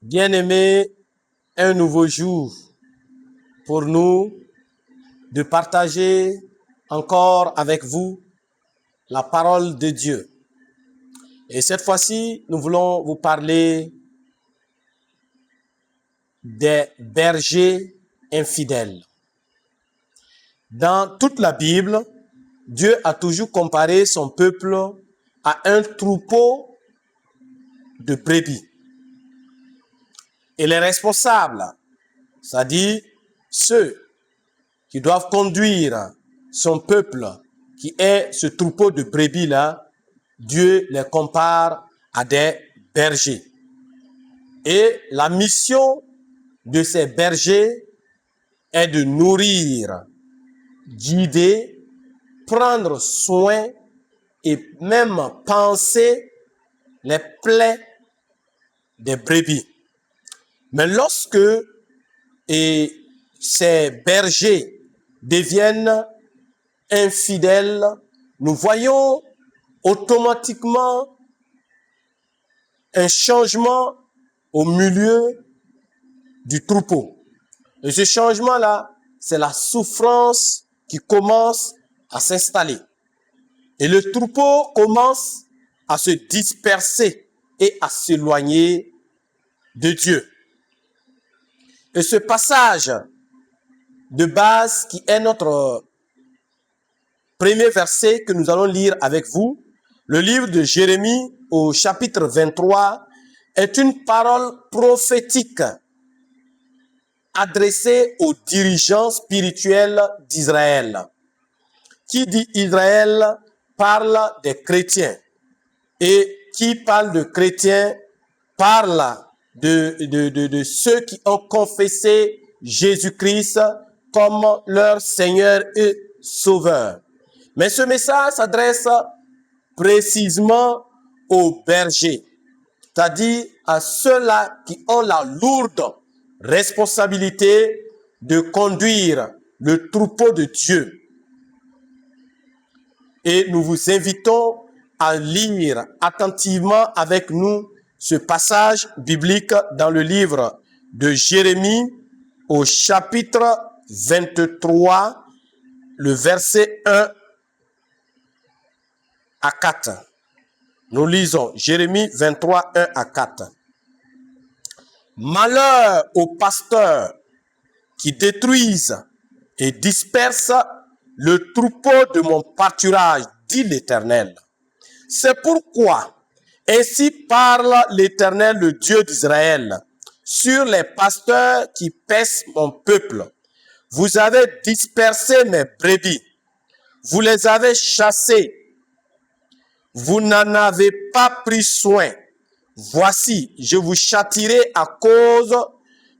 Bien-aimés, un nouveau jour pour nous de partager encore avec vous la parole de Dieu. Et cette fois-ci, nous voulons vous parler des bergers infidèles. Dans toute la Bible, Dieu a toujours comparé son peuple à un troupeau de brebis. Et les responsables, c'est-à-dire ceux qui doivent conduire son peuple, qui est ce troupeau de brebis-là, Dieu les compare à des bergers. Et la mission de ces bergers est de nourrir, guider, prendre soin et même panser les plaies des brebis. Mais lorsque ces bergers deviennent infidèles, nous voyons automatiquement un changement au milieu du troupeau. Et ce changement-là, c'est la souffrance qui commence à s'installer. Et le troupeau commence à se disperser et à s'éloigner de Dieu. Et ce passage de base qui est notre premier verset que nous allons lire avec vous, le livre de Jérémie au chapitre 23, est une parole prophétique adressée aux dirigeants spirituels d'Israël. Qui dit Israël parle des chrétiens. Et qui parle de chrétiens parle de ceux qui ont confessé Jésus-Christ comme leur Seigneur et Sauveur. Mais ce message s'adresse précisément aux bergers, c'est-à-dire à ceux-là qui ont la lourde responsabilité de conduire le troupeau de Dieu. Et nous vous invitons à lire attentivement avec nous ce passage biblique dans le livre de Jérémie au chapitre 23, le verset 1 à 4. Nous lisons Jérémie 23, 1 à 4. Malheur aux pasteurs qui détruisent et dispersent le troupeau de mon pâturage, dit l'Éternel. C'est pourquoi, ainsi parle l'Éternel, le Dieu d'Israël, sur les pasteurs qui paissent mon peuple. Vous avez dispersé mes brebis, vous les avez chassés, vous n'en avez pas pris soin. Voici, je vous châtierai à cause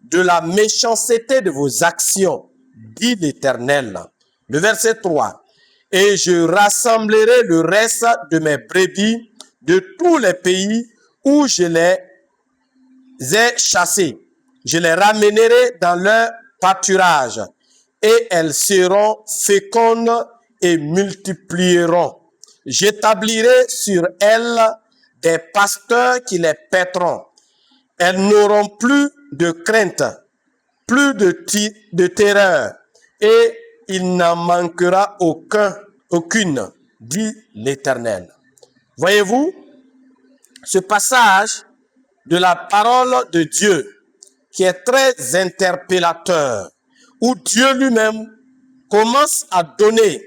de la méchanceté de vos actions, dit l'Éternel. Le verset 3. Et je rassemblerai le reste de mes brebis de tous les pays où je les ai chassées. Je les ramènerai dans leur pâturage et elles seront fécondes et multiplieront. J'établirai sur elles des pasteurs qui les paîtront. Elles n'auront plus de crainte, plus de terreur, et il n'en manquera aucune, dit l'Éternel. Voyez-vous, ce passage de la parole de Dieu qui est très interpellateur, où Dieu lui-même commence à donner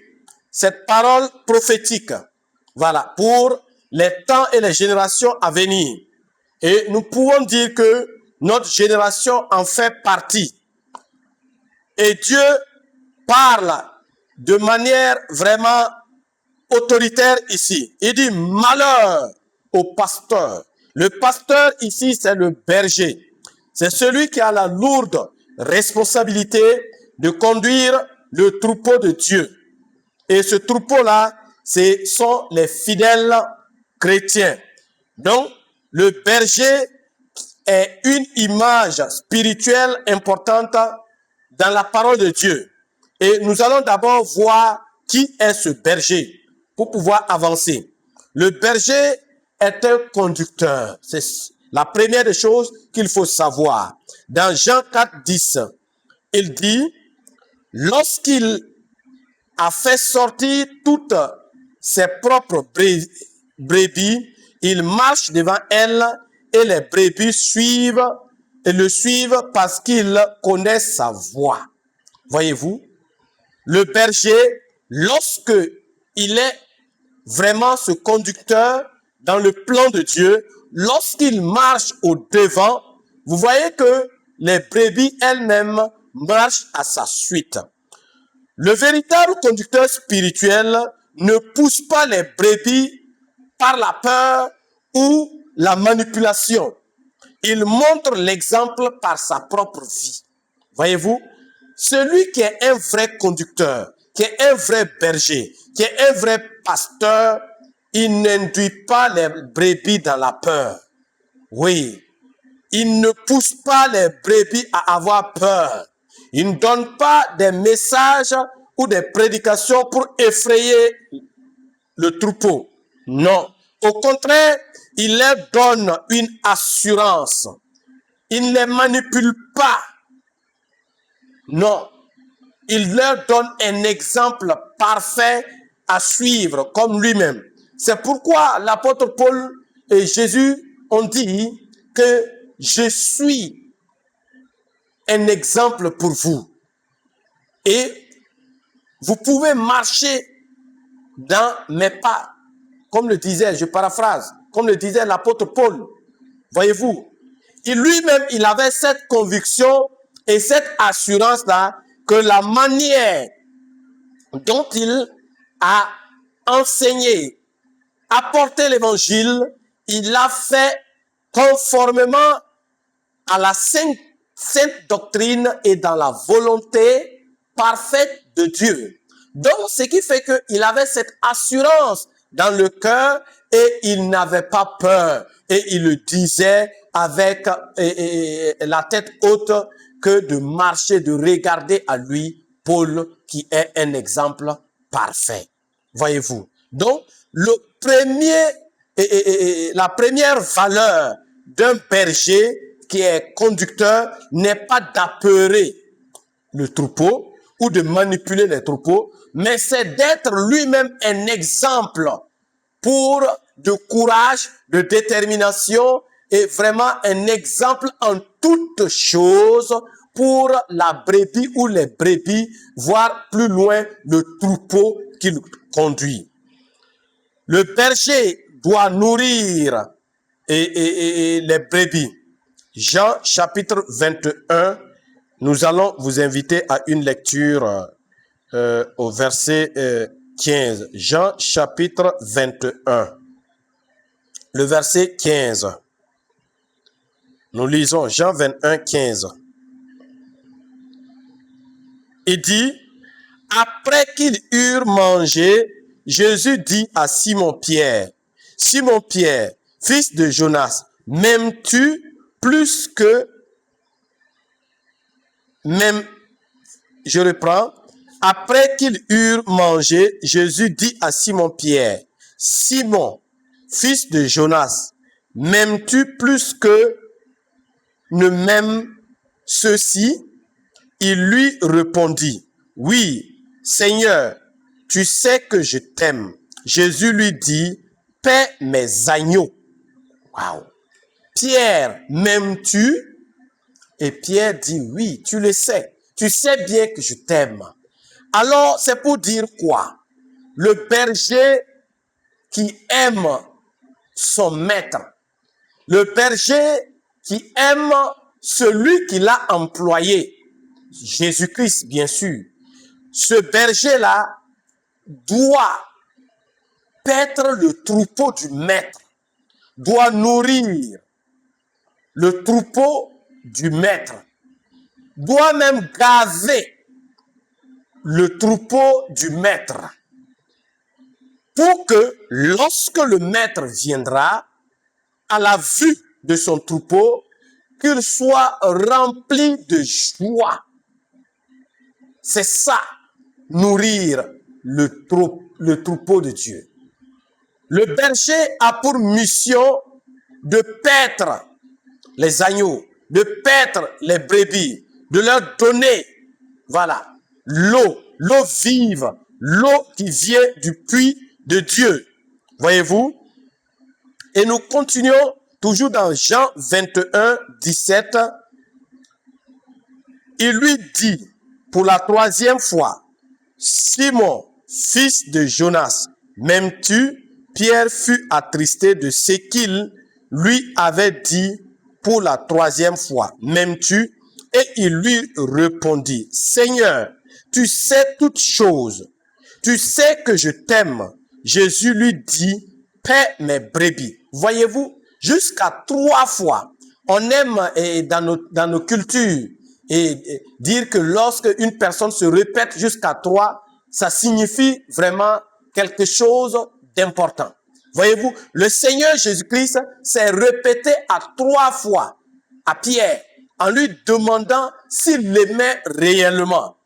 cette parole prophétique, voilà, pour les temps et les générations à venir. Et nous pouvons dire que notre génération en fait partie. Et Dieu parle de manière vraiment autoritaire ici. Il dit malheur au pasteur. Le pasteur ici, c'est le berger. C'est celui qui a la lourde responsabilité de conduire le troupeau de Dieu. Et ce troupeau-là, ce sont les fidèles chrétiens. Donc, le berger est une image spirituelle importante dans la parole de Dieu. Et nous allons d'abord voir qui est ce berger pour pouvoir avancer. Le berger est un conducteur. La première des choses qu'il faut savoir, dans Jean 4, 10, il dit, lorsqu'il a fait sortir toutes ses propres brebis, il marche devant elles et les brebis suivent et le suivent parce qu'ils connaissent sa voix. Voyez-vous, le berger, lorsque il est vraiment ce conducteur dans le plan de Dieu, lorsqu'il marche au devant, vous voyez que les brebis elles-mêmes marchent à sa suite. Le véritable conducteur spirituel ne pousse pas les brebis par la peur ou la manipulation. Il montre l'exemple par sa propre vie. Voyez-vous, celui qui est un vrai conducteur, qui est un vrai berger, qui est un vrai pasteur, il n'induit pas les brebis dans la peur. Oui, il ne pousse pas les brebis à avoir peur. Il ne donne pas des messages ou des prédications pour effrayer le troupeau. Non. Au contraire, il leur donne une assurance. Il ne les manipule pas. Non. Il leur donne un exemple parfait à suivre comme lui-même. C'est pourquoi l'apôtre Paul et Jésus ont dit que je suis un exemple pour vous. Et vous pouvez marcher dans mes pas. Comme le disait, je paraphrase, comme le disait l'apôtre Paul. Voyez-vous, lui-même, il avait cette conviction et cette assurance-là que la manière dont il a enseigné, apporté l'évangile, il l'a fait conformément à la sainte doctrine et dans la volonté parfaite de Dieu. Donc, ce qui fait qu'il avait cette assurance dans le cœur et il n'avait pas peur. Et il le disait avec la tête haute que de marcher, de regarder à lui, Paul, qui est un exemple parfait. Voyez-vous. Donc, la première valeur d'un berger qui est conducteur n'est pas d'apeurer le troupeau ou de manipuler les troupeaux, mais c'est d'être lui-même un exemple pour de courage, de détermination et vraiment un exemple en toutes choses pour la brebis ou les brebis, voire plus loin le troupeau qu'il conduit. Le berger doit nourrir les brebis. Jean chapitre 21, nous allons vous inviter à une lecture au verset 15. Jean chapitre 21, le verset 15. Nous lisons Jean 21, 15. Il dit, après qu'ils eurent mangé, Jésus dit à Simon-Pierre, Simon-Pierre, fils de Jonas, m'aimes-tu plus que même, je reprends, après qu'ils eurent mangé, Jésus dit à Simon-Pierre, Simon, fils de Jonas, m'aimes-tu plus que ne m'aiment ceux-ci? Il lui répondit, oui, Seigneur, tu sais que je t'aime. Jésus lui dit, paie mes agneaux. Waouh! Pierre, m'aimes-tu? Et Pierre dit, oui, tu le sais. Tu sais bien que je t'aime. Alors, c'est pour dire quoi? Le berger qui aime son maître. Le berger qui aime celui qui l'a employé. Jésus-Christ, bien sûr. Ce berger-là doit paître le troupeau du maître, doit nourrir le troupeau du maître, doit même gaver le troupeau du maître pour que lorsque le maître viendra à la vue de son troupeau, qu'il soit rempli de joie. C'est ça, nourrir le troupeau de Dieu. Le berger a pour mission de paître les agneaux, de paître les brebis, de leur donner, voilà, l'eau vive, l'eau qui vient du puits de Dieu. Voyez-vous? Et nous continuons toujours dans Jean 21, 17. Il lui dit pour la troisième fois, Simon, fils de Jonas, m'aimes-tu? Pierre fut attristé de ce qu'il lui avait dit pour la troisième fois, m'aimes-tu? Et il lui répondit, Seigneur, tu sais toutes choses, tu sais que je t'aime. Jésus lui dit, paie mes brebis. Voyez-vous, jusqu'à 3 fois, on aime dans nos cultures et dire que lorsque une personne se répète jusqu'à 3, ça signifie vraiment quelque chose d'important. Voyez-vous, le Seigneur Jésus-Christ s'est répété à 3 fois à Pierre en lui demandant s'il l'aimait réellement.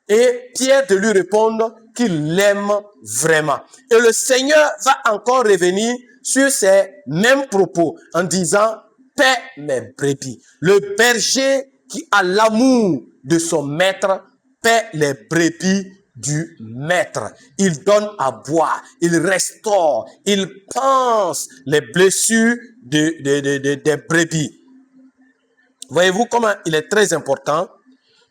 Et Pierre de lui répondre qu'il l'aime vraiment. Et le Seigneur va encore revenir sur ces mêmes propos en disant, paie mes brebis. Le berger qui a l'amour de son maître paie les brebis du maître. Il donne à boire, il restaure, il panse les blessures des brebis. Voyez-vous comment il est très important?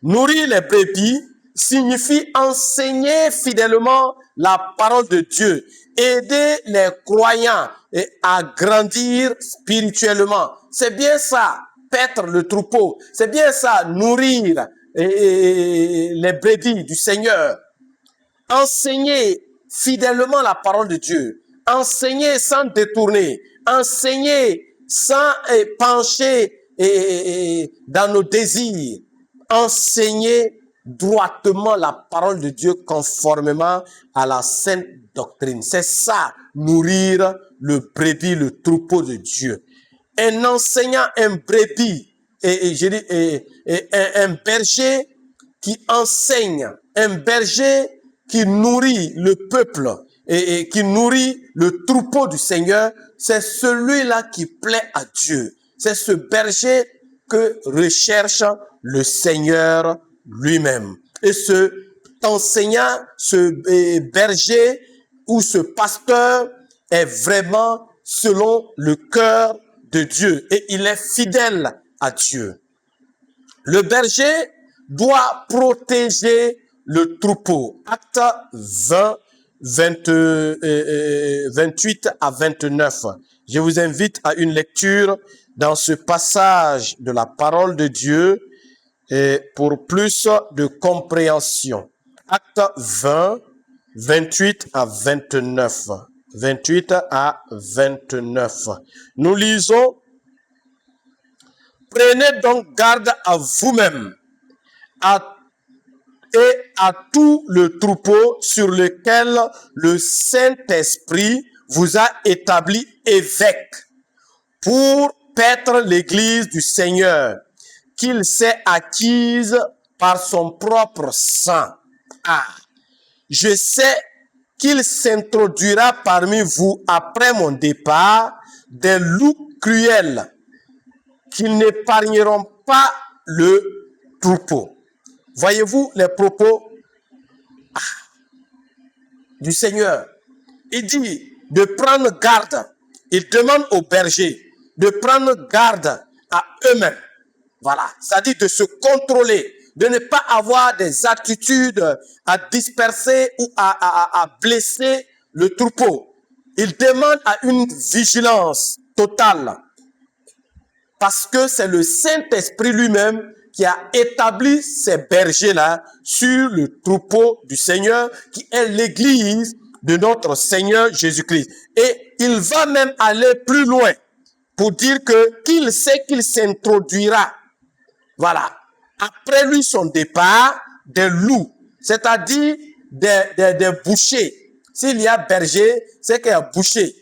Nourrir les brebis signifie enseigner fidèlement la parole de Dieu, aider les croyants à grandir spirituellement. C'est bien ça, paître le troupeau. C'est bien ça, nourrir les brebis du Seigneur. Enseigner fidèlement la parole de Dieu. Enseigner sans détourner. Enseigner sans pencher dans nos désirs. Enseigner droitement la parole de Dieu conformément à la sainte doctrine. C'est ça, nourrir le brebis, le troupeau de Dieu. Un enseignant, un brebis, un berger qui enseigne, un berger qui nourrit le peuple et qui nourrit le troupeau du Seigneur, c'est celui-là qui plaît à Dieu. C'est ce berger que recherche le Seigneur lui-même. Et ce enseignant, ce berger ou ce pasteur est vraiment selon le cœur de Dieu et il est fidèle à Dieu. Le berger doit protéger le troupeau. Acte 20, 28 à 29. Je vous invite à une lecture dans ce passage de la parole de Dieu et pour plus de compréhension. Acte 20, 28 à 29. 28 à 29. Nous lisons, prenez donc garde à vous-même et à tout le troupeau sur lequel le Saint-Esprit vous a établi évêque pour paître l'église du Seigneur, qu'il s'est acquise par son propre sang. Ah, je sais qu'il s'introduira parmi vous après mon départ des loups cruels qui n'épargneront pas le troupeau. Voyez-vous les propos du Seigneur. Il dit de prendre garde. Il demande aux bergers de prendre garde à eux-mêmes. Voilà, c'est-à-dire de se contrôler, de ne pas avoir des attitudes à disperser ou à blesser le troupeau. Il demande à une vigilance totale parce que c'est le Saint-Esprit lui-même qui a établi ces bergers-là sur le troupeau du Seigneur, qui est l'église de notre Seigneur Jésus-Christ. Et il va même aller plus loin pour dire qu'il sait qu'il s'introduira. Voilà. Après lui, son départ, des loups, c'est-à-dire des bouchers. S'il y a berger, c'est qu'il y a boucher.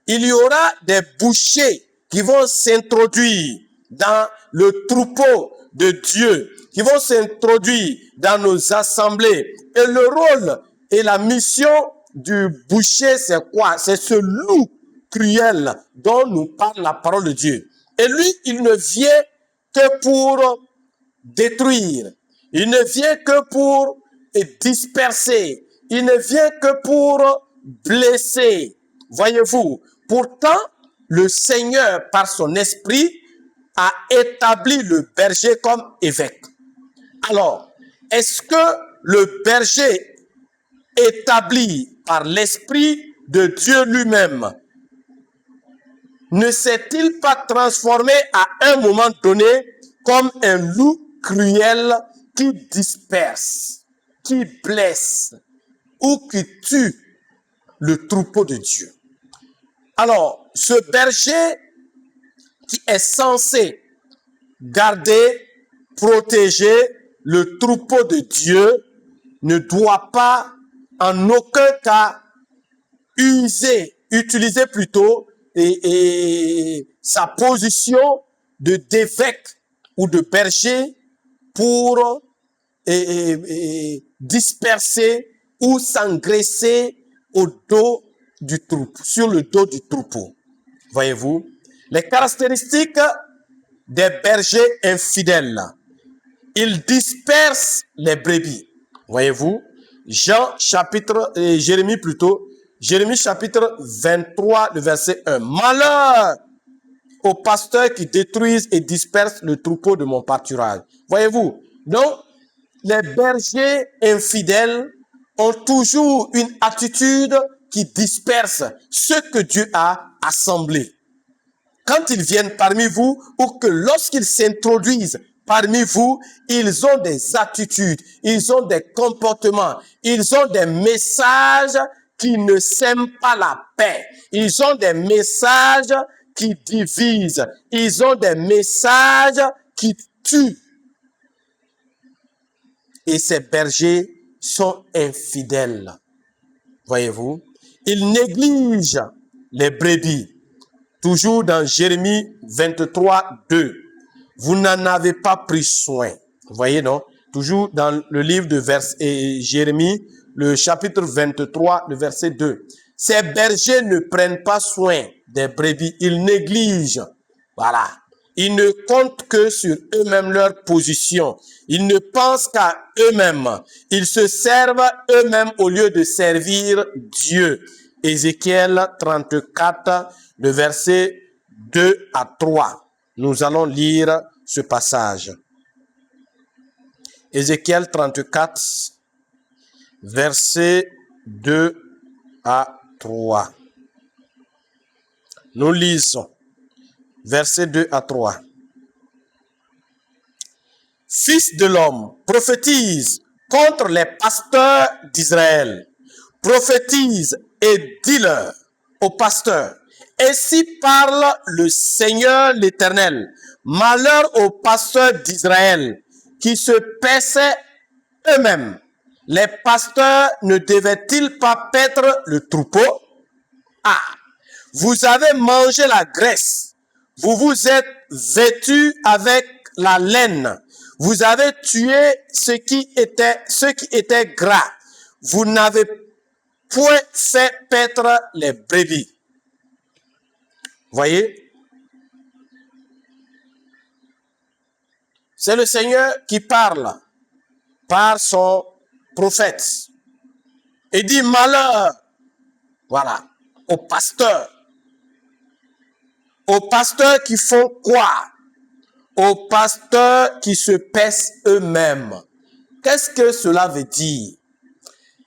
Il y aura des bouchers qui vont s'introduire dans le troupeau de Dieu, qui vont s'introduire dans nos assemblées. Et le rôle et la mission du boucher, c'est quoi? C'est ce loup cruel dont nous parle la parole de Dieu. Et lui, il ne vient que pour détruire. Il ne vient que pour disperser. Il ne vient que pour blesser. Voyez-vous, pourtant, le Seigneur, par son esprit, a établi le berger comme évêque. Alors, est-ce que le berger établi par l'esprit de Dieu lui-même ne s'est-il pas transformé à un moment donné comme un loup cruel qui disperse, qui blesse ou qui tue le troupeau de Dieu? Alors, ce berger qui est censé garder, protéger le troupeau de Dieu ne doit pas en aucun cas utiliser plutôt sa position d'évêque ou de berger pour disperser ou s'engraisser au dos du troupeau, sur le dos du troupeau. Voyez-vous, les caractéristiques des bergers infidèles. Ils dispersent les brebis. Voyez-vous, Jérémie chapitre 23, le verset 1. Malheur aux pasteurs qui détruisent et dispersent le troupeau de mon pâturage. Voyez-vous, donc les bergers infidèles ont toujours une attitude qui disperse ce que Dieu a assemblé. Quand ils viennent parmi vous ou que lorsqu'ils s'introduisent parmi vous, ils ont des attitudes, ils ont des comportements, ils ont des messages qui ne sèment pas la paix. Ils ont des messages qui divisent. Ils ont des messages qui tuent. Et ces bergers sont infidèles. Voyez-vous, ils négligent les brebis. Toujours dans Jérémie 23, 2. Vous n'en avez pas pris soin. Vous voyez, non? Toujours dans le livre de Jérémie, le chapitre 23, le verset 2. Ces bergers ne prennent pas soin des brebis. Ils négligent. Voilà. Ils ne comptent que sur eux-mêmes leur position. Ils ne pensent qu'à eux-mêmes. Ils se servent eux-mêmes au lieu de servir Dieu. Ézéchiel 34, le verset 2 à 3. Nous allons lire ce passage. Ézéchiel 34, verset 2 à 3. Nous lisons. Verset 2 à 3. Fils de l'homme, prophétise contre les pasteurs d'Israël. Prophétise et dis-leur aux pasteurs. Ainsi parle le Seigneur l'Éternel. Malheur aux pasteurs d'Israël qui se paissaient eux-mêmes. Les pasteurs ne devaient-ils pas paître le troupeau? Ah, vous avez mangé la graisse. Vous vous êtes vêtus avec la laine. Vous avez tué ce qui était gras. Vous n'avez point fait paître les brebis. Voyez? C'est le Seigneur qui parle par son prophète. Il dit malheur, voilà, aux pasteurs. Aux pasteurs qui font quoi? Aux pasteurs qui se paissent eux-mêmes. Qu'est-ce que cela veut dire?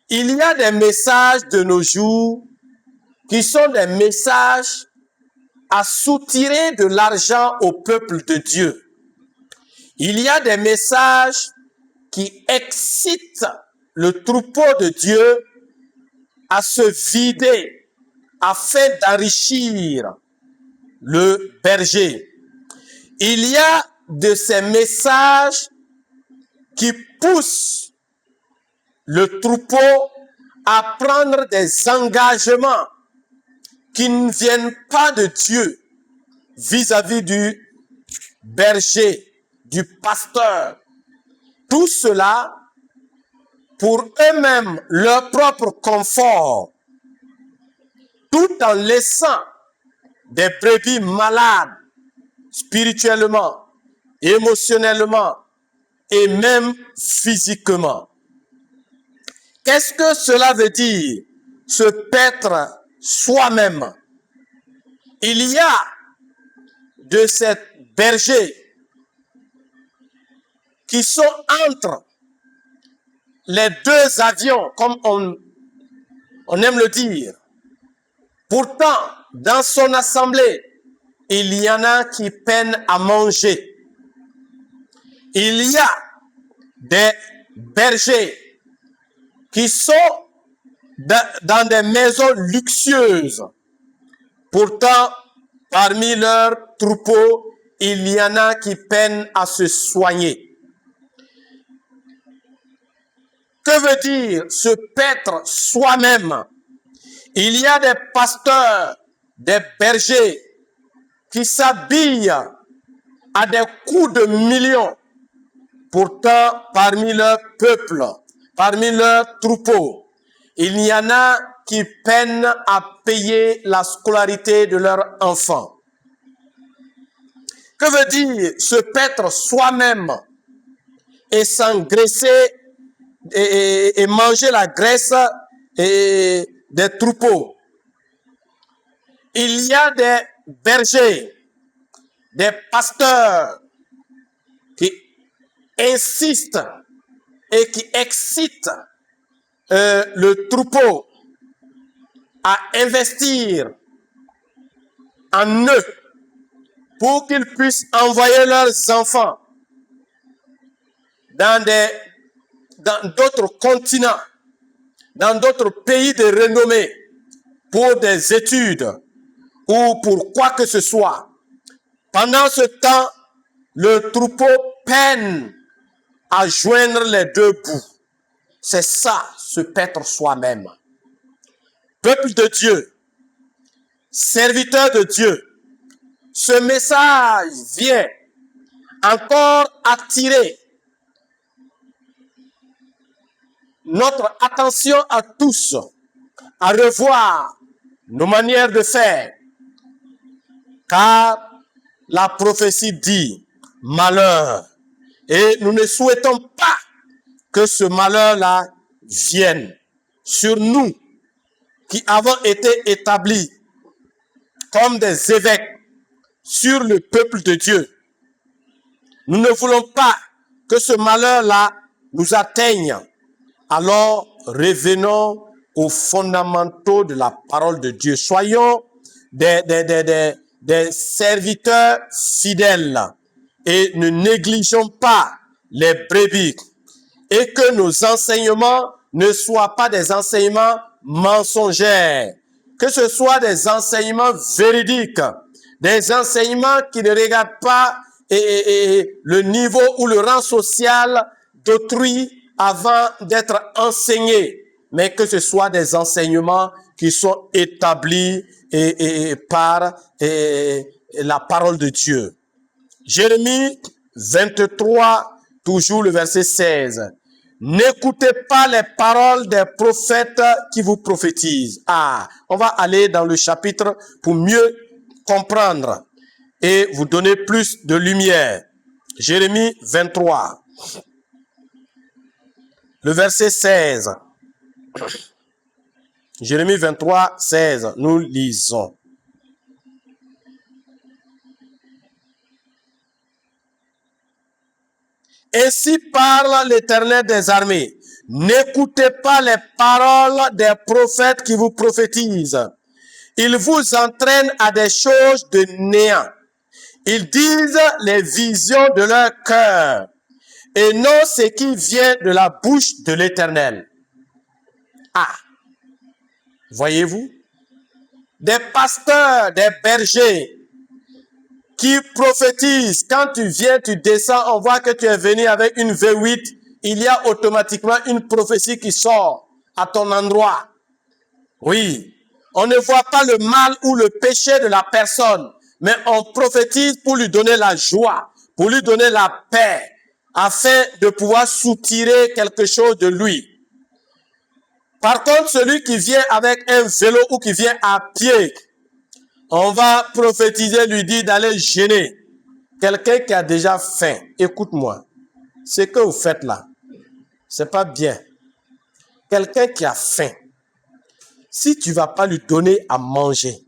Il y a des messages de nos jours qui sont des messages à soutirer de l'argent au peuple de Dieu. Il y a des messages qui excitent le troupeau de Dieu à se vider afin d'enrichir le berger. Il y a de ces messages qui poussent le troupeau à prendre des engagements qui ne viennent pas de Dieu vis-à-vis du berger, du pasteur. Tout cela pour eux-mêmes, leur propre confort, tout en laissant des brebis malades spirituellement, émotionnellement et même physiquement. Qu'est-ce que cela veut dire, se paître soi-même? Il y a de ces bergers qui sont entre les deux avions, comme on aime le dire. Pourtant, dans son assemblée, il y en a qui peinent à manger. Il y a des bergers qui sont dans des maisons luxueuses. Pourtant, parmi leurs troupeaux, il y en a qui peinent à se soigner. Que veut dire se paître soi-même? Il y a des pasteurs, des bergers qui s'habillent à des coûts de millions. Pourtant, parmi leur peuple, parmi leurs troupeaux, il y en a qui peinent à payer la scolarité de leurs enfants. Que veut dire se paître soi-même et s'engraisser et manger la graisse des troupeaux? Il y a des bergers, des pasteurs qui insistent et qui excitent le troupeau à investir en eux pour qu'ils puissent envoyer leurs enfants dans d'autres continents, dans d'autres pays de renommée pour des études ou pour quoi que ce soit. Pendant ce temps, le troupeau peine à joindre les deux bouts. C'est ça, se paître soi-même. Peuple de Dieu, serviteur de Dieu, ce message vient encore attirer notre attention à tous, à revoir nos manières de faire, car la prophétie dit malheur, et nous ne souhaitons pas que ce malheur-là vienne sur nous qui avons été établis comme des évêques sur le peuple de Dieu. Nous ne voulons pas que ce malheur-là nous atteigne. Alors, revenons aux fondamentaux de la parole de Dieu. Soyons des serviteurs fidèles et ne négligeons pas les brebis. Et que nos enseignements ne soient pas des enseignements mensongers. Que ce soit des enseignements véridiques, des enseignements qui ne regardent pas le niveau ou le rang social d'autrui avant d'être enseignés, mais que ce soit des enseignements qui sont établis par la parole de Dieu. Jérémie 23, toujours le verset 16. N'écoutez pas les paroles des prophètes qui vous prophétisent. On va aller dans le chapitre pour mieux comprendre et vous donner plus de lumière. Jérémie 23, le verset 16. Jérémie 23, 16. Nous lisons. Ainsi parle l'Éternel des armées. N'écoutez pas les paroles des prophètes qui vous prophétisent. Ils vous entraînent à des choses de néant. Ils disent les visions de leur cœur et non ce qui vient de la bouche de l'Éternel. Voyez-vous? Des pasteurs, des bergers qui prophétisent. Quand tu viens, tu descends, on voit que tu es venu avec une V8. Il y a automatiquement une prophétie qui sort à ton endroit. Oui, on ne voit pas le mal ou le péché de la personne, mais on prophétise pour lui donner la joie, pour lui donner la paix, afin de pouvoir soutirer quelque chose de lui. Par contre, celui qui vient avec un vélo ou qui vient à pied, on va prophétiser, lui dire d'aller gêner. quelqu'un qui a déjà faim, écoute-moi, ce que vous faites là, c'est pas bien. Quelqu'un qui a faim, si tu vas pas lui donner à manger,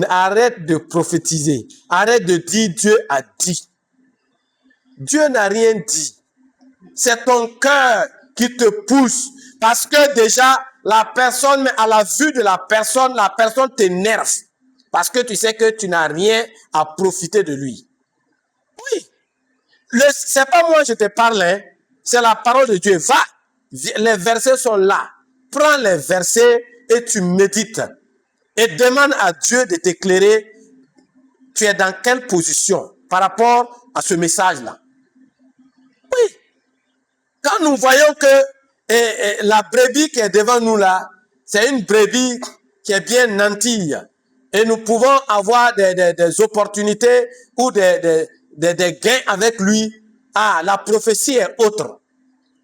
arrête de prophétiser, arrête de dire Dieu a dit. Dieu n'a rien dit. C'est ton cœur qui te pousse. Parce que déjà, la personne, mais à la vue de la personne t'énerve. Parce que tu sais que tu n'as rien à profiter de lui. Oui. C'est pas moi je te parle, hein. C'est la parole de Dieu. Va. Les versets sont là. Prends les versets et tu médites. Et demande à Dieu de t'éclairer. Tu es dans quelle position par rapport à ce message-là? Oui. Quand nous voyons que la brebis qui est devant nous là, c'est une brebis qui est bien nantie. Et nous pouvons avoir des opportunités ou des gains avec lui. Ah, la prophétie est autre.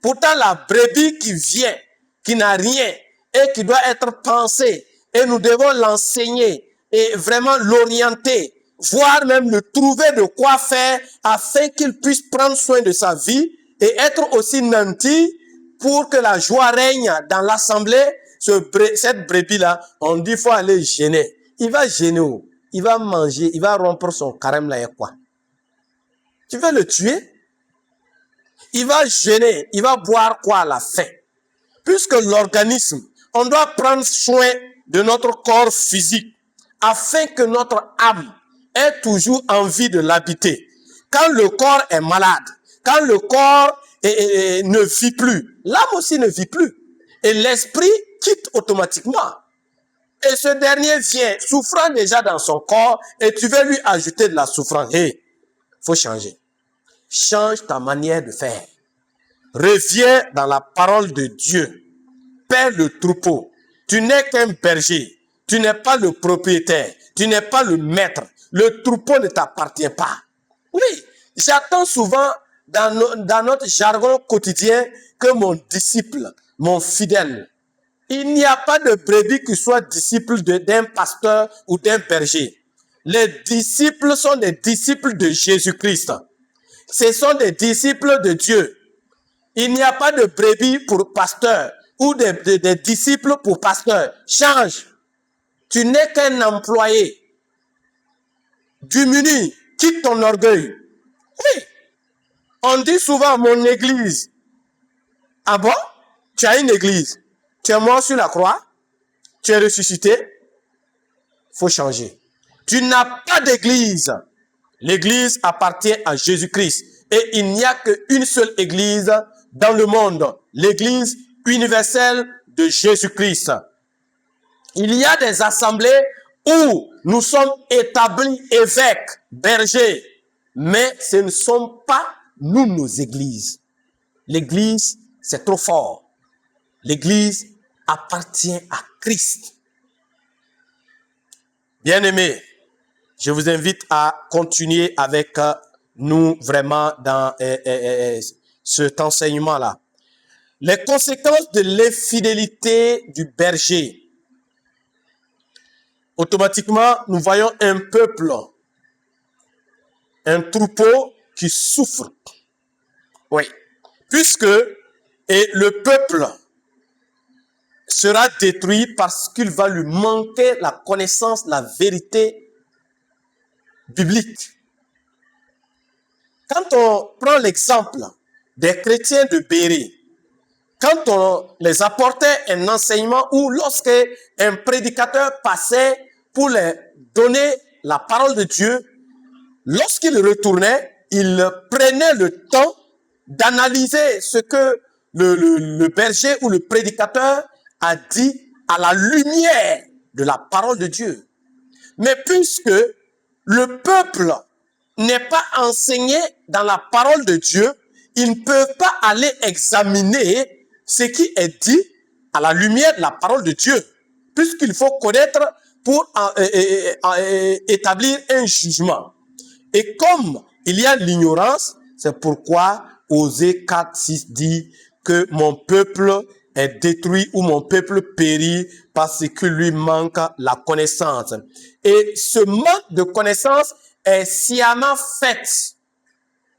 Pourtant, la brebis qui vient, qui n'a rien et qui doit être pensée, et nous devons l'enseigner et vraiment l'orienter, voire même le trouver de quoi faire afin qu'il puisse prendre soin de sa vie et être aussi nanti pour que la joie règne dans l'assemblée. Cette brebis-là, on dit qu'il faut aller gêner. Il va gêner, il va manger, il va rompre son carême là et quoi? Tu veux le tuer? Il va gêner, il va boire quoi à la fin? Puisque l'organisme, on doit prendre soin de notre corps physique afin que notre âme ait toujours envie de l'habiter. Quand le corps est malade, quand le corps ne vit plus, l'âme aussi ne vit plus. Et l'esprit quitte automatiquement. Et ce dernier vient souffrant déjà dans son corps et tu veux lui ajouter de la souffrance. Hey, faut changer. Change ta manière de faire. Reviens dans la parole de Dieu. Paie le troupeau. Tu n'es qu'un berger. Tu n'es pas le propriétaire. Tu n'es pas le maître. Le troupeau ne t'appartient pas. Oui, j'attends souvent dans notre jargon quotidien que mon disciple, mon fidèle, il n'y a pas de brebis qui soit disciple d'un pasteur ou d'un berger. Les disciples sont des disciples de Jésus-Christ. Ce sont des disciples de Dieu. Il n'y a pas de brebis pour pasteur ou des disciples pour pasteur. Change. Tu n'es qu'un employé. Diminue. Quitte ton orgueil. Oui. On dit souvent mon église. Ah bon? Tu as une église. Tu es mort sur la croix. Tu es ressuscité. Faut changer. Tu n'as pas d'église. L'église appartient à Jésus-Christ. Et il n'y a qu'une seule église dans le monde. L'église universelle de Jésus-Christ. Il y a des assemblées où nous sommes établis évêques, bergers. Mais ce ne sont pas nous nos églises. L'église, c'est trop fort. L'église appartient à Christ. Bien-aimés, je vous invite à continuer avec nous vraiment dans cet enseignement-là. Les conséquences de l'infidélité du berger. Automatiquement, nous voyons un peuple, un troupeau qui souffre. Oui. Puisque le peuple sera détruit parce qu'il va lui manquer la connaissance, la vérité biblique. Quand on prend l'exemple des chrétiens de Béret, quand on les apportait un enseignement ou lorsque un prédicateur passait pour les donner la parole de Dieu, lorsqu'il retournait, il prenait le temps d'analyser ce que le berger ou le prédicateur a dit à la lumière de la parole de Dieu. Mais puisque le peuple n'est pas enseigné dans la parole de Dieu, ils ne peuvent pas aller examiner ce qui est dit à la lumière de la parole de Dieu, puisqu'il faut connaître pour établir un jugement. Et comme il y a l'ignorance, c'est pourquoi Osée 4:6 dit que mon peuple est détruit ou mon peuple périt parce que lui manque la connaissance. Et ce manque de connaissance est sciemment faite,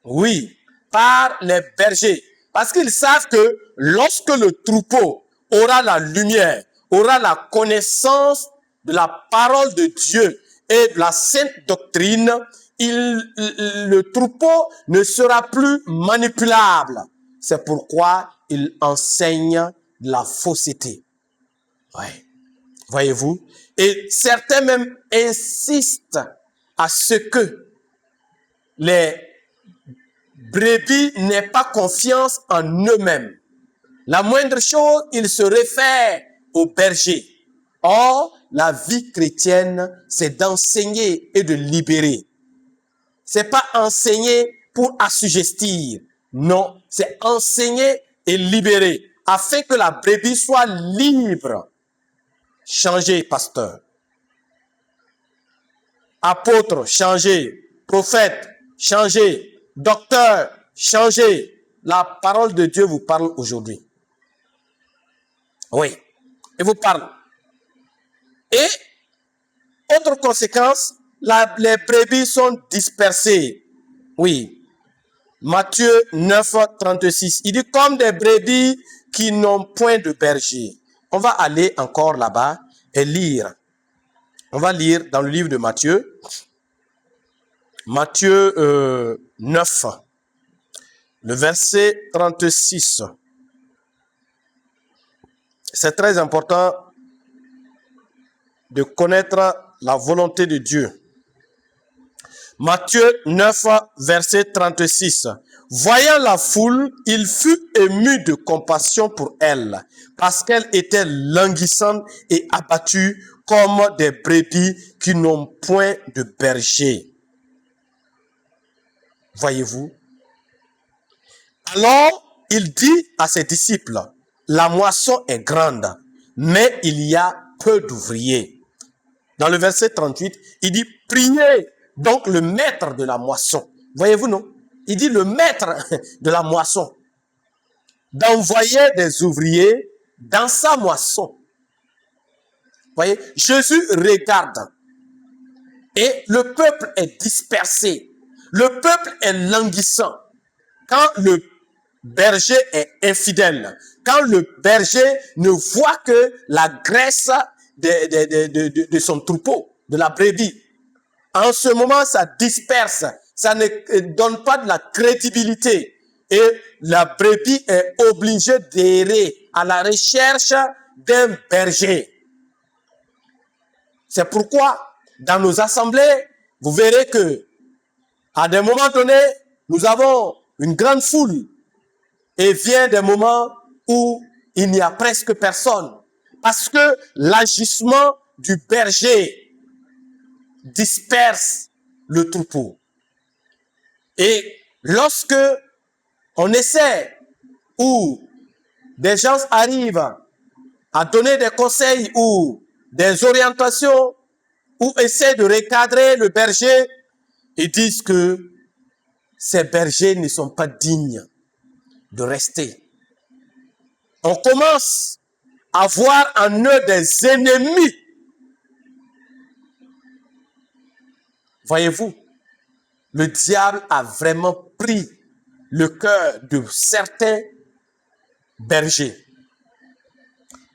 oui, par les bergers. Parce qu'ils savent que lorsque le troupeau aura la lumière, aura la connaissance de la parole de Dieu et de la sainte doctrine, le troupeau ne sera plus manipulable. C'est pourquoi il enseigne la fausseté. Ouais. Voyez-vous? Et certains même insistent à ce que les brebis n'aient pas confiance en eux-mêmes. La moindre chose, ils se réfèrent au berger. Or, la vie chrétienne, c'est d'enseigner et de libérer. C'est pas enseigner pour assujettir. Non, c'est enseigner et libérer afin que la brebis soit libre. Changez, pasteur. Apôtre, changez. Prophète, changez. Docteur, changez. La parole de Dieu vous parle aujourd'hui. Oui, il vous parle. Et, autre conséquence, les brebis sont dispersées. Oui. Matthieu 9, 36. Il dit comme des brebis qui n'ont point de berger. On va aller encore là-bas et lire. On va lire dans le livre de Matthieu. Matthieu 9, le verset 36. C'est très important de connaître la volonté de Dieu. Matthieu 9, verset 36. Voyant la foule, il fut ému de compassion pour elle, parce qu'elle était languissante et abattue comme des brebis qui n'ont point de berger. Voyez-vous? Alors, il dit à ses disciples, la moisson est grande, mais il y a peu d'ouvriers. Dans le verset 38, il dit, priez donc le maître de la moisson. Voyez-vous, non? Il dit le maître de la moisson d'envoyer des ouvriers dans sa moisson. Voyez, Jésus regarde et le peuple est dispersé. Le peuple est languissant. Quand le berger est infidèle, quand le berger ne voit que la graisse de son troupeau, de la brebis, en ce moment, ça disperse, ça ne donne pas de la crédibilité. Et la brebis est obligée d'errer à la recherche d'un berger. C'est pourquoi, dans nos assemblées, vous verrez que, à des moments donnés, nous avons une grande foule. Et vient des moments où il n'y a presque personne. Parce que l'agissement du berger disperse le troupeau. Et lorsque on essaie ou des gens arrivent à donner des conseils ou des orientations ou essaient de recadrer le berger, ils disent que ces bergers ne sont pas dignes de rester. On commence à voir en eux des ennemis. Voyez-vous, le diable a vraiment pris le cœur de certains bergers.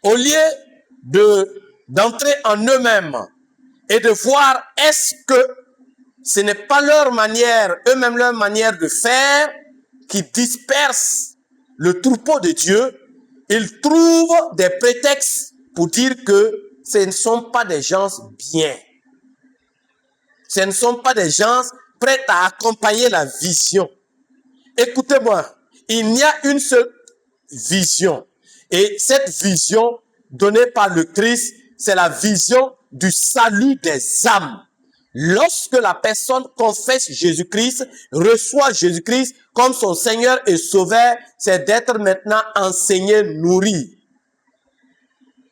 Au lieu d'entrer en eux-mêmes et de voir est-ce que ce n'est pas leur manière, eux-mêmes leur manière de faire qui disperse le troupeau de Dieu, ils trouvent des prétextes pour dire que ce ne sont pas des gens bien. Ce ne sont pas des gens prêts à accompagner la vision. Écoutez-moi, il y a une seule vision. Et cette vision donnée par le Christ, c'est la vision du salut des âmes. Lorsque la personne confesse Jésus-Christ, reçoit Jésus-Christ comme son Seigneur et Sauveur, c'est d'être maintenant enseigné, nourri.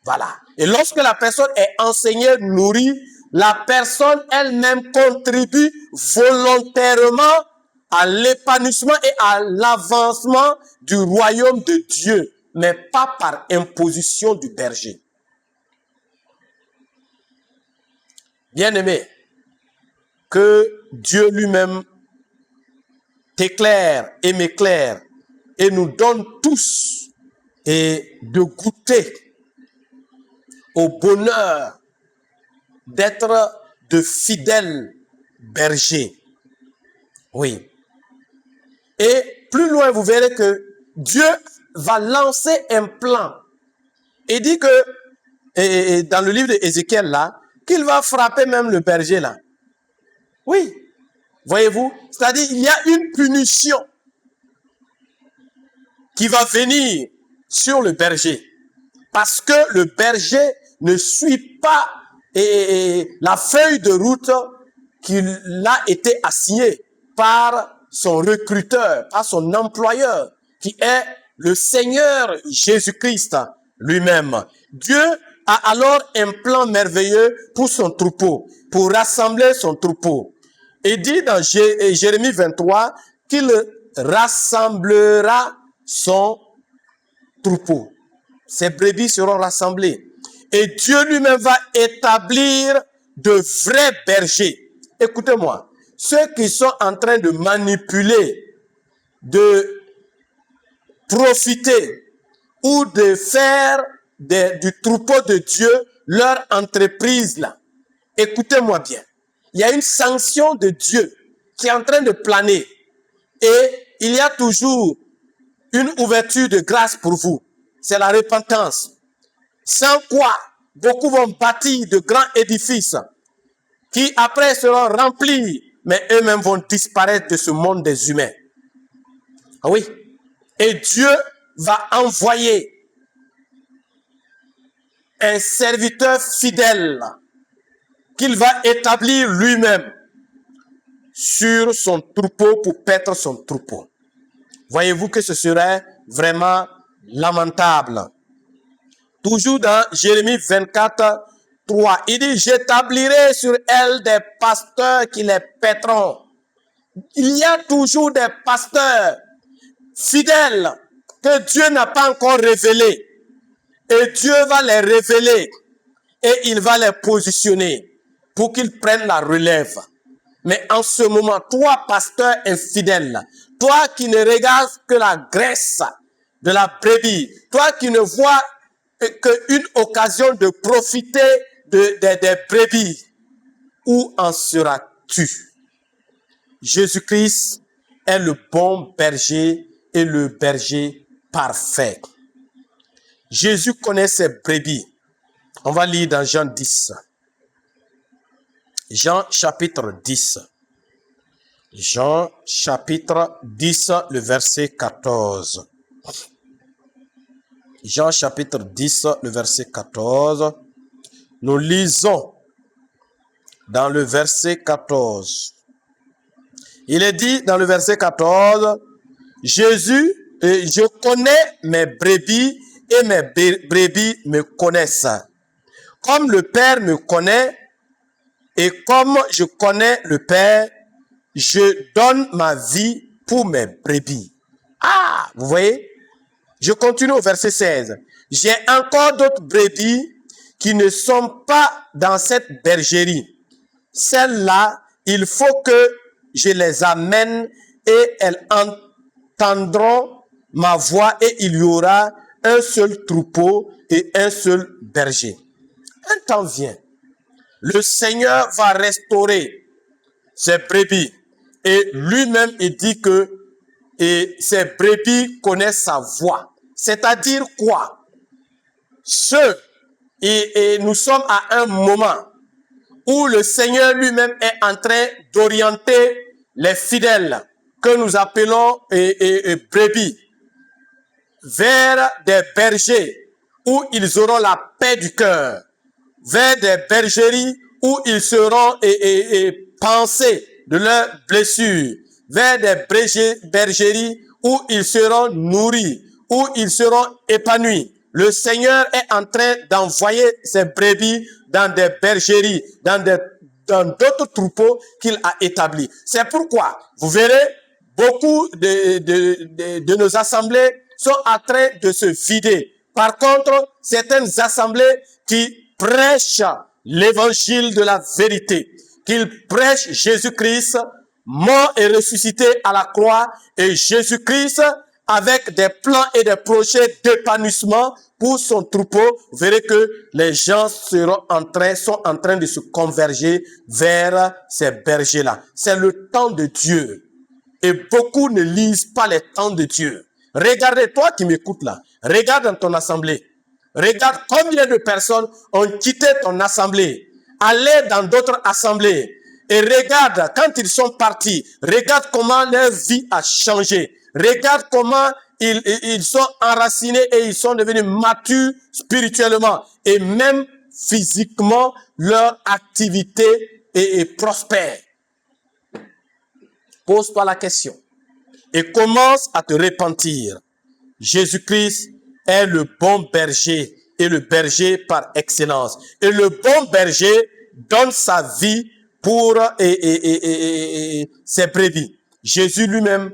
Voilà. Et lorsque la personne est enseignée, nourrie, la personne elle-même contribue volontairement à l'épanouissement et à l'avancement du royaume de Dieu, mais pas par imposition du berger. Bien-aimé, que Dieu lui-même t'éclaire et m'éclaire et nous donne tous et de goûter au bonheur d'être de fidèles bergers. Oui. Et plus loin, vous verrez que Dieu va lancer un plan. Il dit que, dans le livre d'Ézéchiel là, qu'il va frapper même le berger là. Oui. Voyez-vous? C'est-à-dire, il y a une punition qui va venir sur le berger. Parce que le berger ne suit pas la feuille de route qui l'a été assignée par son recruteur, par son employeur, qui est le Seigneur Jésus-Christ lui-même. Dieu a alors un plan merveilleux pour son troupeau, pour rassembler son troupeau. Il dit dans Jérémie 23 qu'il rassemblera son troupeau. Ses brebis seront rassemblées. Et Dieu lui-même va établir de vrais bergers. Écoutez-moi, ceux qui sont en train de manipuler, de profiter ou de faire du troupeau de Dieu leur entreprise là. Écoutez-moi bien. Il y a une sanction de Dieu qui est en train de planer. Et il y a toujours une ouverture de grâce pour vous. C'est la repentance. Sans quoi, beaucoup vont bâtir de grands édifices qui après seront remplis, mais eux-mêmes vont disparaître de ce monde des humains. Ah oui. Et Dieu va envoyer un serviteur fidèle qu'il va établir lui-même sur son troupeau pour paître son troupeau. Voyez-vous que ce serait vraiment lamentable. Toujours dans Jérémie 24, 3, il dit, j'établirai sur elle des pasteurs qui les paîtront. Il y a toujours des pasteurs fidèles que Dieu n'a pas encore révélés. Et Dieu va les révéler et il va les positionner pour qu'ils prennent la relève. Mais en ce moment, toi, pasteur infidèle, toi qui ne regardes que la graisse de la brebis, toi qui ne vois qu'une occasion de profiter des brebis, où en seras-tu? Jésus-Christ est le bon berger et le berger parfait. Jésus connaît ses brebis. On va lire dans Jean 10. Jean chapitre 10. Jean chapitre 10, le verset 14. Jean chapitre 10, le verset 14. Nous lisons dans le verset 14. Il est dit dans le verset 14, Jésus, je connais mes brebis et mes brebis me connaissent. Comme le Père me connaît et comme je connais le Père, je donne ma vie pour mes brebis. Ah, vous voyez? Je continue au verset 16. J'ai encore d'autres brebis qui ne sont pas dans cette bergerie. Celles-là, il faut que je les amène et elles entendront ma voix et il y aura un seul troupeau et un seul berger. Un temps vient. Le Seigneur va restaurer ses brebis. Et lui-même, il dit que ses brebis connaissent sa voix. C'est-à-dire quoi? Et nous sommes à un moment où le Seigneur lui-même est en train d'orienter les fidèles que nous appelons brebis vers des bergers où ils auront la paix du cœur, vers des bergeries où ils seront pansés de leurs blessures, vers des bergeries où ils seront nourris, où ils seront épanouis. Le Seigneur est en train d'envoyer ses brebis dans des bergeries, dans d'autres troupeaux qu'il a établis. C'est pourquoi, vous verrez, beaucoup de nos assemblées sont en train de se vider. Par contre, certaines assemblées qui prêchent l'évangile de la vérité, qu'ils prêchent Jésus-Christ, mort et ressuscité à la croix, et Jésus-Christ avec des plans et des projets d'épanouissement pour son troupeau. Vous verrez que les gens sont en train de se converger vers ces bergers-là. C'est le temps de Dieu. Et beaucoup ne lisent pas les temps de Dieu. Regardez, toi qui m'écoutes là, regarde dans ton assemblée. Regarde combien de personnes ont quitté ton assemblée, allaient dans d'autres assemblées. Et regarde, quand ils sont partis, regarde comment leur vie a changé. Regarde comment ils sont enracinés et ils sont devenus matures spirituellement. Et même physiquement, leur activité est prospère. Pose-toi la question et commence à te repentir. Jésus-Christ est le bon berger et le berger par excellence. Et le bon berger donne sa vie pour ses brebis. Jésus lui-même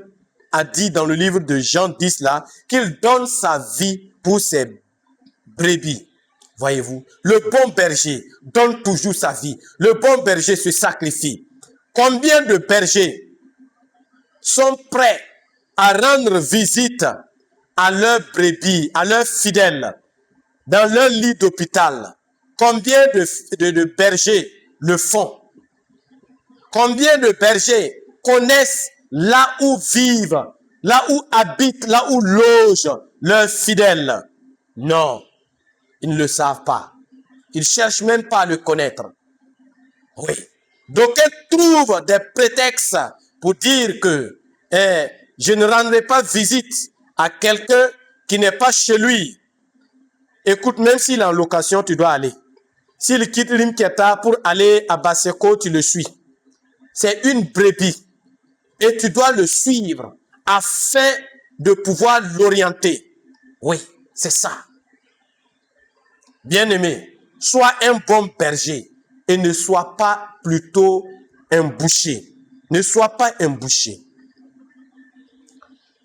a dit dans le livre de Jean 10 là, qu'il donne sa vie pour ses brebis. Voyez-vous, le bon berger donne toujours sa vie. Le bon berger se sacrifie. Combien de bergers sont prêts à rendre visite à leurs brebis, à leurs fidèles, dans leur lit d'hôpital? Combien de bergers le font? Combien de bergers connaissent là où vivent, là où habitent, là où logent leurs fidèles? Non, ils ne le savent pas. Ils ne cherchent même pas à le connaître. Oui. D'aucuns trouvent des prétextes pour dire que je ne rendrai pas visite à quelqu'un qui n'est pas chez lui. Écoute, même s'il est en location, tu dois aller. S'il quitte Rimketa pour aller à Baseko, tu le suis. C'est une brebis. Et tu dois le suivre afin de pouvoir l'orienter. Oui, c'est ça. Bien-aimé, sois un bon berger et ne sois pas plutôt un boucher. Ne sois pas un boucher.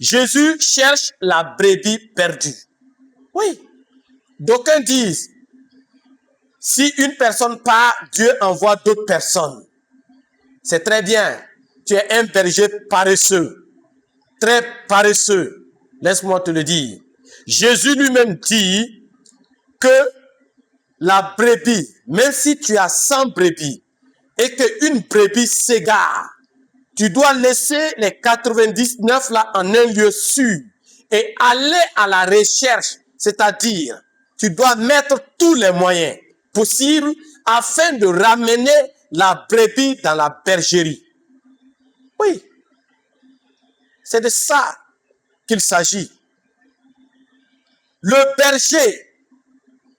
Jésus cherche la brebis perdue. Oui. D'aucuns disent, si une personne part, Dieu envoie d'autres personnes. C'est très bien. Tu es un berger paresseux. Très paresseux. Laisse-moi te le dire. Jésus lui-même dit que la brebis, même si tu as 100 brebis et qu'une brebis s'égare, tu dois laisser les 99 là en un lieu sûr et aller à la recherche, c'est-à-dire, tu dois mettre tous les moyens possibles afin de ramener la brebis dans la bergerie. Oui, c'est de ça qu'il s'agit. Le berger,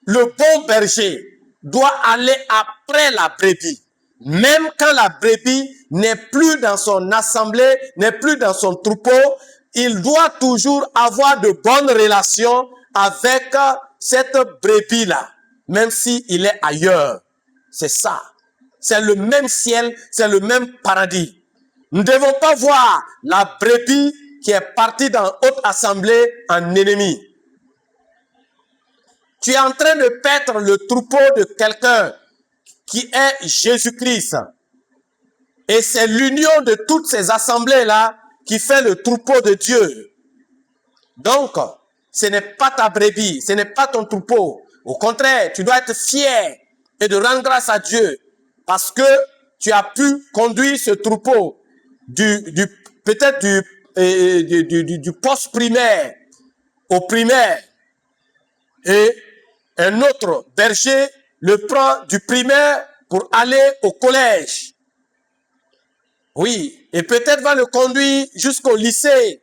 le bon berger, doit aller après la brebis. Même quand la brebis n'est plus dans son assemblée, n'est plus dans son troupeau, il doit toujours avoir de bonnes relations avec cette brebis-là, même s'il est ailleurs. C'est ça. C'est le même ciel, c'est le même paradis. Nous ne devons pas voir la brebis qui est partie dans haute assemblée en ennemi. Tu es en train de perdre le troupeau de quelqu'un qui est Jésus-Christ. Et c'est l'union de toutes ces assemblées-là qui fait le troupeau de Dieu. Donc, ce n'est pas ta brebis, ce n'est pas ton troupeau. Au contraire, tu dois être fier et de rendre grâce à Dieu parce que tu as pu conduire ce troupeau peut-être du poste primaire au primaire. Et un autre berger le prend du primaire pour aller au collège. Oui, et peut-être va le conduire jusqu'au lycée.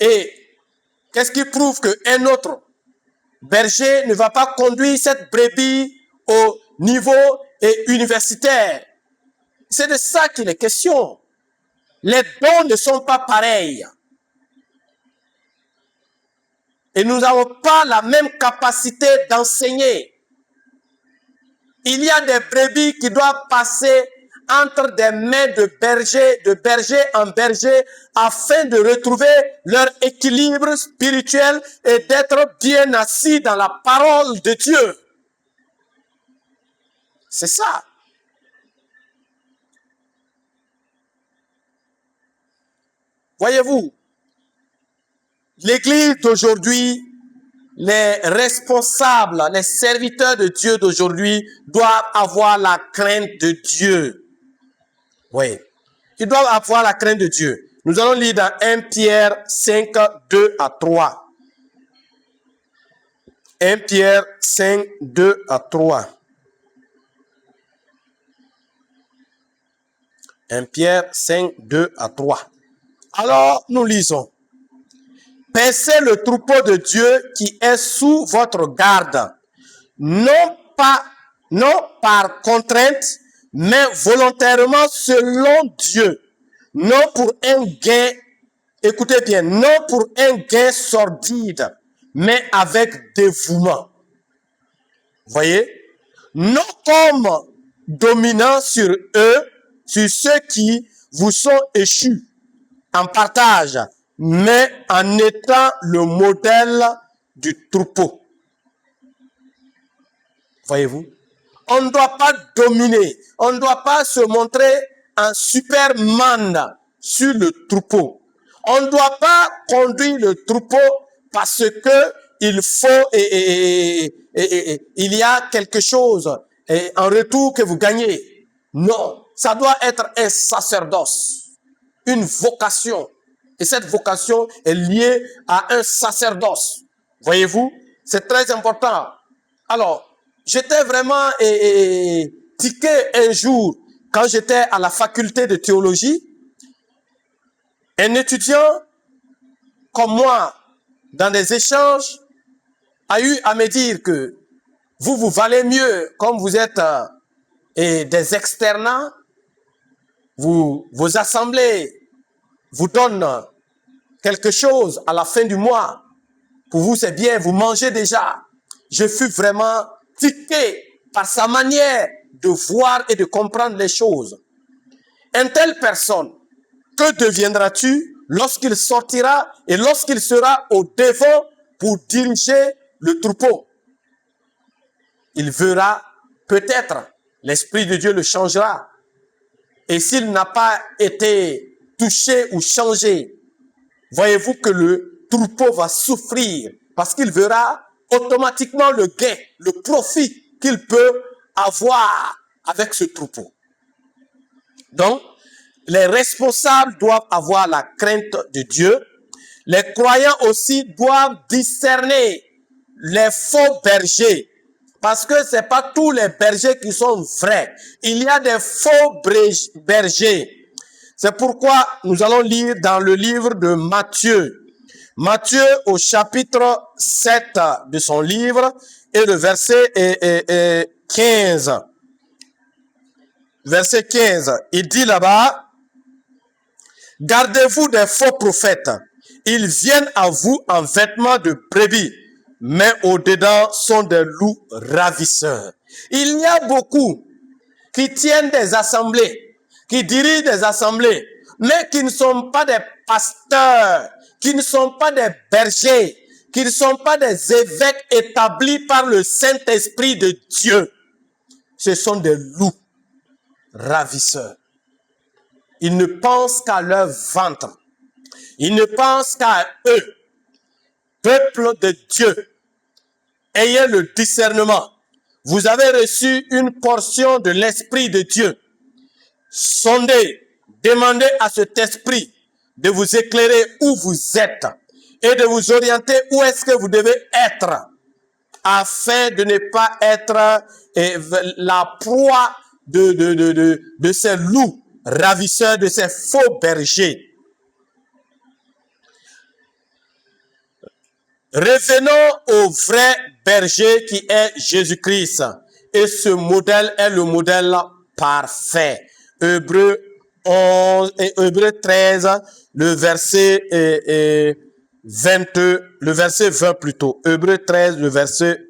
Et qu'est-ce qui prouve qu'un autre berger ne va pas conduire cette brebis au niveau universitaire? C'est de ça qu'il est question. Les dons ne sont pas pareils. Et nous n'avons pas la même capacité d'enseigner. Il y a des brebis qui doivent passer entre des mains de berger en berger, afin de retrouver leur équilibre spirituel et d'être bien assis dans la parole de Dieu. C'est ça. Voyez-vous, l'Église d'aujourd'hui, les responsables, les serviteurs de Dieu d'aujourd'hui doivent avoir la crainte de Dieu. Oui, ils doivent avoir la crainte de Dieu. Nous allons lire dans 1 Pierre 5, 2 à 3. 1 Pierre 5, 2 à 3. 1 Pierre 5, 2 à 3. Alors, nous lisons. Paissez le troupeau de Dieu qui est sous votre garde, non par contrainte, mais volontairement selon Dieu, non pour un gain, écoutez bien, non pour un gain sordide, mais avec dévouement. Voyez? Non comme dominant sur eux, sur ceux qui vous sont échus en partage, mais en étant le modèle du troupeau. Voyez-vous? On ne doit pas dominer, on ne doit pas se montrer un superman sur le troupeau. On ne doit pas conduire le troupeau parce que il faut il y a quelque chose en retour que vous gagnez. Non, ça doit être un sacerdoce, une vocation. Et cette vocation est liée à un sacerdoce. Voyez-vous, c'est très important. Alors, j'étais vraiment tiqué un jour quand j'étais à la faculté de théologie. Un étudiant comme moi, dans des échanges, a eu à me dire que vous valez mieux comme vous êtes des externats. Vos assemblées vous donnent quelque chose à la fin du mois. Pour vous, c'est bien, vous mangez déjà. Je fus vraiment tiqué par sa manière de voir et de comprendre les choses. Une telle personne, que deviendras-tu lorsqu'il sortira et lorsqu'il sera au devant pour diriger le troupeau? Il verra peut-être, l'Esprit de Dieu le changera. Et s'il n'a pas été touché ou changé, voyez-vous que le troupeau va souffrir parce qu'il verra automatiquement le gain, le profit qu'il peut avoir avec ce troupeau. Donc, les responsables doivent avoir la crainte de Dieu. Les croyants aussi doivent discerner les faux bergers. Parce que ce n'est pas tous les bergers qui sont vrais. Il y a des faux bergers. C'est pourquoi nous allons lire dans le livre de Matthieu. Matthieu au chapitre 7 de son livre et le verset 15. Verset 15, il dit là-bas, « Gardez-vous des faux prophètes. Ils viennent à vous en vêtements de brebis, mais au-dedans sont des loups ravisseurs. » Il y a beaucoup qui tiennent des assemblées, qui dirigent des assemblées, mais qui ne sont pas des pasteurs, qui ne sont pas des bergers, qui ne sont pas des évêques établis par le Saint-Esprit de Dieu. Ce sont des loups ravisseurs. Ils ne pensent qu'à leur ventre. Ils ne pensent qu'à eux. Peuple de Dieu, ayez le discernement. Vous avez reçu une portion de l'Esprit de Dieu. Sondez, demandez à cet Esprit de vous éclairer où vous êtes et de vous orienter où est-ce que vous devez être afin de ne pas être la proie de ces loups ravisseurs, de ces faux bergers. Revenons au vrai berger qui est Jésus-Christ. Et ce modèle est le modèle parfait. Hébreux 13, le verset 22, le verset 20 plutôt. Hébreux 13, le verset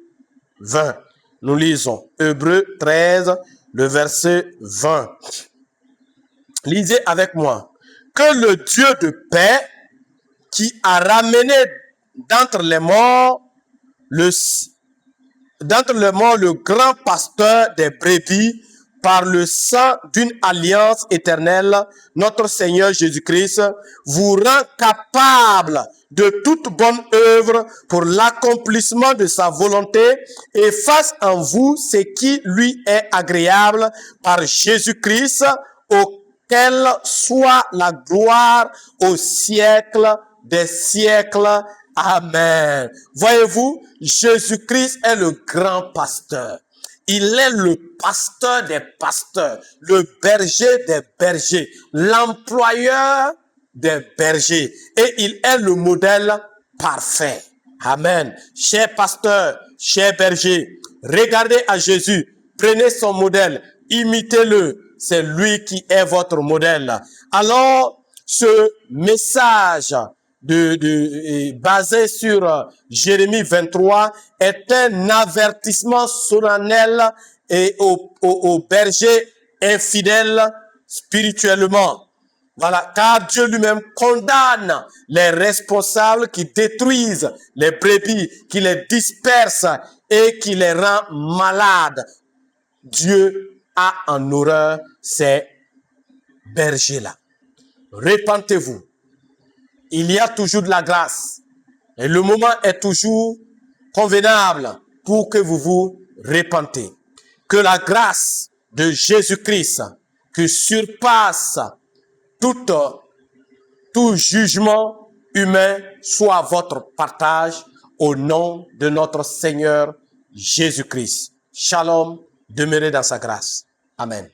20. Nous lisons. Hébreux 13, le verset 20. Lisez avec moi. Que le Dieu de paix, qui a ramené d'entre les morts le grand pasteur des brebis, par le sang d'une alliance éternelle, notre Seigneur Jésus-Christ vous rend capable de toute bonne œuvre pour l'accomplissement de sa volonté et fasse en vous ce qui lui est agréable par Jésus-Christ, auquel soit la gloire au siècle des siècles. Amen. Voyez-vous, Jésus-Christ est le grand pasteur. Il est le pasteur des pasteurs, le berger des bergers, l'employeur des bergers. Et il est le modèle parfait. Amen. Chers pasteurs, chers bergers, regardez à Jésus, prenez son modèle, imitez-le. C'est lui qui est votre modèle. Alors, ce message basé sur Jérémie 23 est un avertissement solennel et aux bergers infidèles spirituellement. Voilà, car Dieu lui-même condamne les responsables qui détruisent les brebis, qui les dispersent et qui les rend malades. Dieu a en horreur ces bergers-là. Repentez-vous. Il y a toujours de la grâce. Et le moment est toujours convenable pour que vous vous repentez. Que la grâce de Jésus-Christ, qui surpasse tout jugement humain, soit votre partage au nom de notre Seigneur Jésus-Christ. Shalom, demeurez dans sa grâce. Amen.